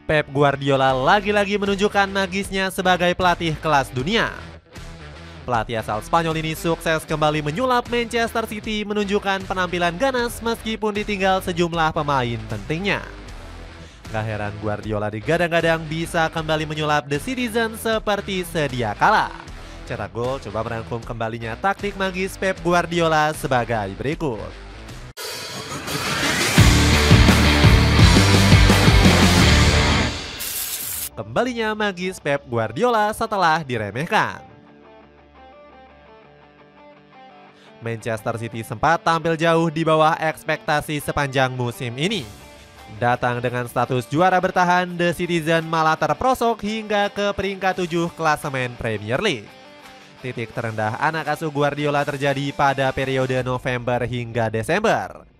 Pep Guardiola lagi-lagi menunjukkan magisnya sebagai pelatih kelas dunia. Pelatih asal Spanyol ini sukses kembali menyulap Manchester City menunjukkan penampilan ganas meskipun ditinggal sejumlah pemain pentingnya. Gak heran Guardiola digadang-gadang bisa kembali menyulap The Citizen seperti sedia kala. Cetak gol coba merangkum kembalinya taktik magis Pep Guardiola sebagai berikut. Kembalinya magis Pep Guardiola setelah diremehkan. Manchester City sempat tampil jauh di bawah ekspektasi sepanjang musim ini. Datang dengan status juara bertahan, The Citizen malah terprosok hingga ke peringkat 7 klasemen Premier League. Titik terendah anak asuh Guardiola terjadi pada periode November hingga Desember.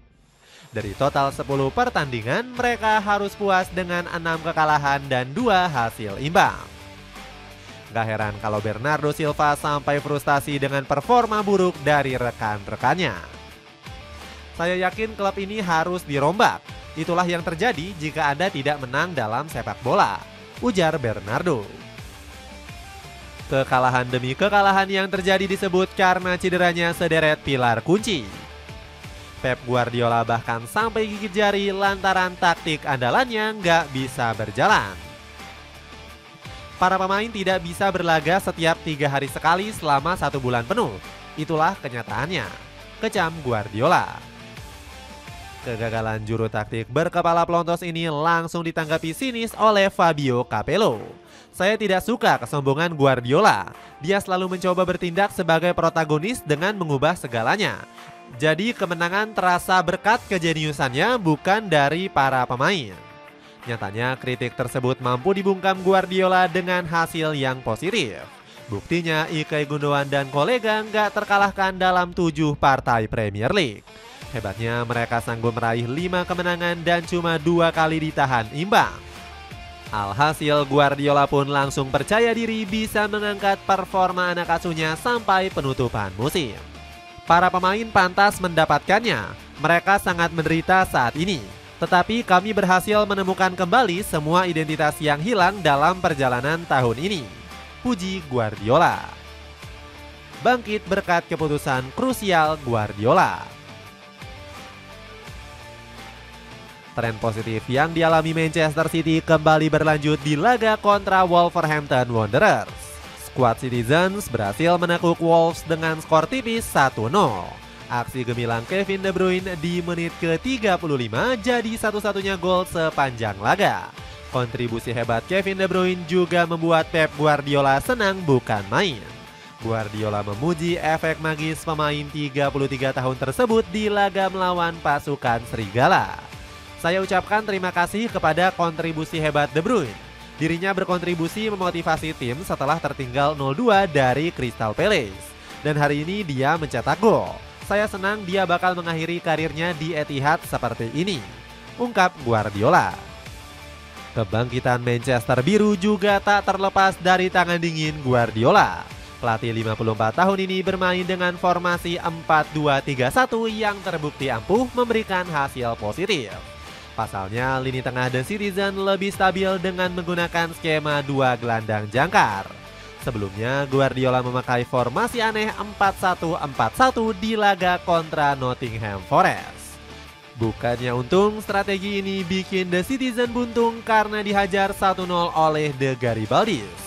Dari total 10 pertandingan, mereka harus puas dengan 6 kekalahan dan 2 hasil imbang. Gak heran kalau Bernardo Silva sampai frustasi dengan performa buruk dari rekan-rekannya. Saya yakin klub ini harus dirombak. Itulah yang terjadi jika Anda tidak menang dalam sepak bola, ujar Bernardo. Kekalahan demi kekalahan yang terjadi disebut karena cederanya sederet pilar kunci. Pep Guardiola bahkan sampai gigit jari lantaran taktik andalannya nggak bisa berjalan. Para pemain tidak bisa berlaga setiap 3 hari sekali selama 1 bulan penuh. Itulah kenyataannya, kecam Guardiola. Kegagalan juru taktik berkepala pelontos ini langsung ditanggapi sinis oleh Fabio Capello. Saya tidak suka kesombongan Guardiola. Dia selalu mencoba bertindak sebagai protagonis dengan mengubah segalanya. Jadi kemenangan terasa berkat kejeniusannya bukan dari para pemain. Nyatanya kritik tersebut mampu dibungkam Guardiola dengan hasil yang positif. Buktinya Ilkay Gundogan dan kolega nggak terkalahkan dalam 7 partai Premier League. Hebatnya mereka sanggup meraih 5 kemenangan dan cuma 2 kali ditahan imbang. Alhasil Guardiola pun langsung percaya diri bisa mengangkat performa anak asuhnya sampai penutupan musim. Para pemain pantas mendapatkannya, mereka sangat menderita saat ini. Tetapi kami berhasil menemukan kembali semua identitas yang hilang dalam perjalanan tahun ini, puji Guardiola. Bangkit berkat keputusan krusial Guardiola. Tren positif yang dialami Manchester City kembali berlanjut di laga kontra Wolverhampton Wanderers. Skuad Citizens berhasil menakuk Wolves dengan skor tipis 1-0. Aksi gemilang Kevin De Bruyne di menit ke-35 jadi satu-satunya gol sepanjang laga. Kontribusi hebat Kevin De Bruyne juga membuat Pep Guardiola senang bukan main. Guardiola memuji efek magis pemain 33 tahun tersebut di laga melawan pasukan Serigala. Saya ucapkan terima kasih kepada kontribusi hebat De Bruyne. Dirinya berkontribusi memotivasi tim setelah tertinggal 0-2 dari Crystal Palace. Dan hari ini dia mencetak gol. Saya senang dia bakal mengakhiri karirnya di Etihad seperti ini, ungkap Guardiola. Kebangkitan Manchester Biru juga tak terlepas dari tangan dingin Guardiola. Pelatih 54 tahun ini bermain dengan formasi 4-2-3-1 yang terbukti ampuh memberikan hasil positif. Pasalnya, lini tengah The Citizen lebih stabil dengan menggunakan skema 2 gelandang jangkar. Sebelumnya, Guardiola memakai formasi aneh 4-1-4-1 di laga kontra Nottingham Forest. Bukannya untung, strategi ini bikin The Citizen buntung karena dihajar 1-0 oleh The Garibaldis.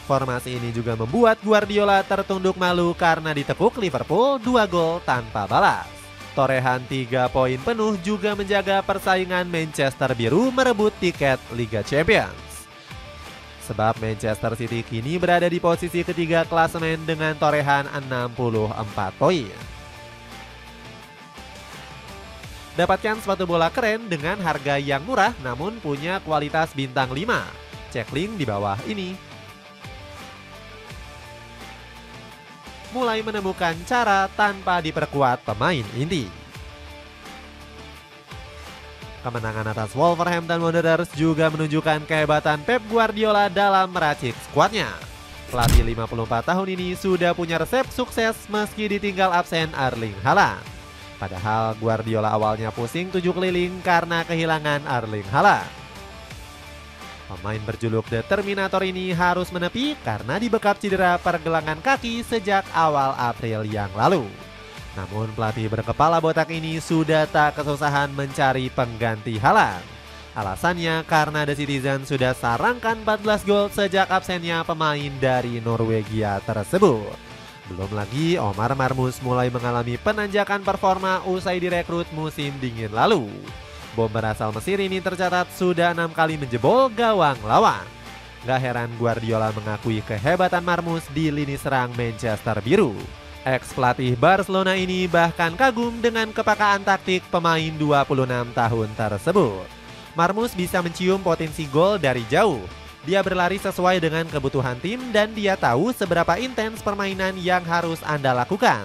Formasi ini juga membuat Guardiola tertunduk malu karena ditekuk Liverpool 2 gol tanpa balas. Torehan 3 poin penuh juga menjaga persaingan Manchester Biru merebut tiket Liga Champions. Sebab Manchester City kini berada di posisi ketiga klasemen dengan torehan 64 poin. Dapatkan sepatu bola keren dengan harga yang murah namun punya kualitas bintang 5. Cek link di bawah ini. Mulai menemukan cara tanpa diperkuat pemain inti. Kemenangan atas Wolverhampton Wanderers juga menunjukkan kehebatan Pep Guardiola dalam meracik skuadnya. Pelatih 54 tahun ini sudah punya resep sukses meski ditinggal absen Erling Haaland. Padahal Guardiola awalnya pusing 7 keliling karena kehilangan Erling Haaland. Pemain berjuluk The Terminator ini harus menepi karena dibekap cedera pergelangan kaki sejak awal April yang lalu. Namun pelatih berkepala botak ini sudah tak kesusahan mencari pengganti Haaland. Alasannya karena The Citizen sudah sarangkan 14 gol sejak absennya pemain dari Norwegia tersebut. Belum lagi Omar Marmuz mulai mengalami penanjakan performa usai direkrut musim dingin lalu. Bomber asal Mesir ini tercatat sudah 6 kali menjebol gawang lawan. Gak heran Guardiola mengakui kehebatan Marmuz di lini serang Manchester Biru. Ex-pelatih Barcelona ini bahkan kagum dengan kepekaan taktik pemain 26 tahun tersebut. Marmuz bisa mencium potensi gol dari jauh. Dia berlari sesuai dengan kebutuhan tim dan dia tahu seberapa intens permainan yang harus Anda lakukan.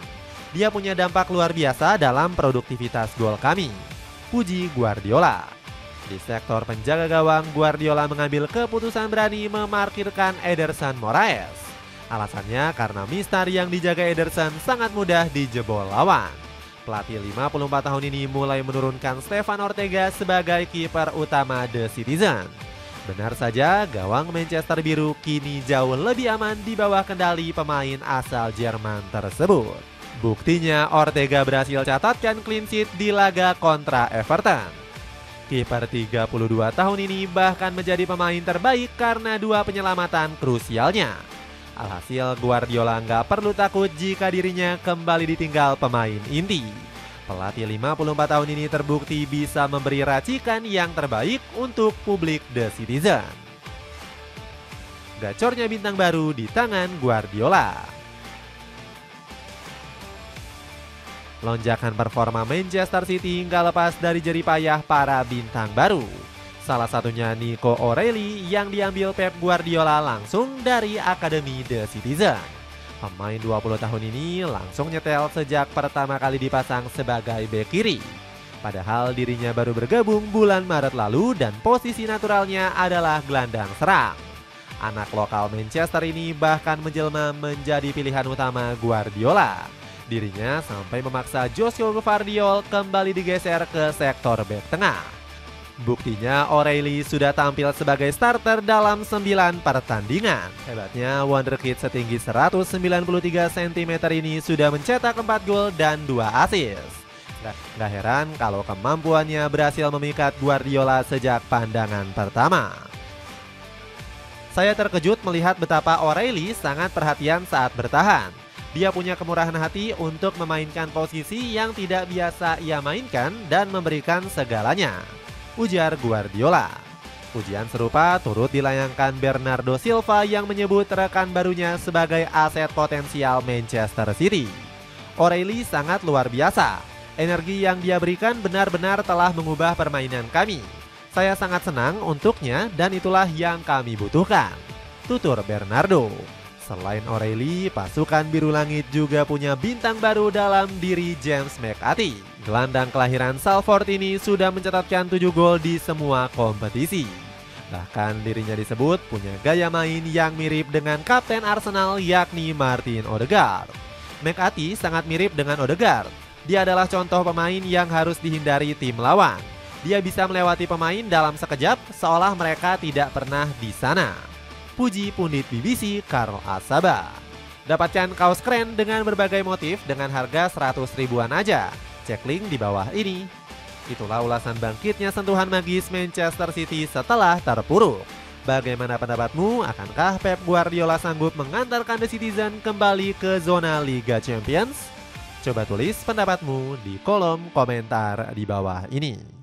Dia punya dampak luar biasa dalam produktivitas gol kami. Puji Guardiola. Di sektor penjaga gawang, Guardiola mengambil keputusan berani memarkirkan Ederson Moraes. Alasannya karena mistar yang dijaga Ederson sangat mudah dijebol lawan. Pelatih 54 tahun ini mulai menurunkan Stefan Ortega sebagai kiper utama The Citizen. Benar saja, gawang Manchester Biru kini jauh lebih aman di bawah kendali pemain asal Jerman tersebut. Buktinya Ortega berhasil catatkan clean sheet di laga kontra Everton. Kiper 32 tahun ini bahkan menjadi pemain terbaik karena 2 penyelamatan krusialnya. Alhasil Guardiola nggak perlu takut jika dirinya kembali ditinggal pemain inti. Pelatih 54 tahun ini terbukti bisa memberi racikan yang terbaik untuk publik The Citizen. Gacornya bintang baru di tangan Guardiola. Lonjakan performa Manchester City nggak lepas dari jeripayah para bintang baru. Salah satunya Nico O'Reilly yang diambil Pep Guardiola langsung dari Akademi The Citizen. Pemain 20 tahun ini langsung nyetel sejak pertama kali dipasang sebagai bek kiri. Padahal dirinya baru bergabung bulan Maret lalu dan posisi naturalnya adalah gelandang serang. Anak lokal Manchester ini bahkan menjelma menjadi pilihan utama Guardiola. Dirinya sampai memaksa Joshua Gvardiol kembali digeser ke sektor bek tengah. Buktinya O'Reilly sudah tampil sebagai starter dalam 9 pertandingan. Hebatnya wonderkid setinggi 193 cm ini sudah mencetak 4 gol dan 2 assist. Gak heran kalau kemampuannya berhasil memikat Guardiola sejak pandangan pertama. Saya terkejut melihat betapa O'Reilly sangat perhatian saat bertahan. Dia punya kemurahan hati untuk memainkan posisi yang tidak biasa ia mainkan dan memberikan segalanya, ujar Guardiola. Pujian serupa turut dilayangkan Bernardo Silva yang menyebut rekan barunya sebagai aset potensial Manchester City. O'Reilly sangat luar biasa. Energi yang dia berikan benar-benar telah mengubah permainan kami. Saya sangat senang untuknya dan itulah yang kami butuhkan, tutur Bernardo. Selain O'Reilly, pasukan Biru Langit juga punya bintang baru dalam diri James McAtee. Gelandang kelahiran Salford ini sudah mencatatkan 7 gol di semua kompetisi. Bahkan dirinya disebut punya gaya main yang mirip dengan kapten Arsenal yakni Martin Odegaard. McAtee sangat mirip dengan Odegaard. Dia adalah contoh pemain yang harus dihindari tim lawan. Dia bisa melewati pemain dalam sekejap seolah mereka tidak pernah di sana. Puji pundit BBC Carl Asaba. Dapatkan kaos keren dengan berbagai motif dengan harga 100 ribuan aja. Cek link di bawah ini. Itulah ulasan bangkitnya sentuhan magis Manchester City setelah terpuruk. Bagaimana pendapatmu? Akankah Pep Guardiola sanggup mengantarkan The Citizen kembali ke zona Liga Champions? Coba tulis pendapatmu di kolom komentar di bawah ini.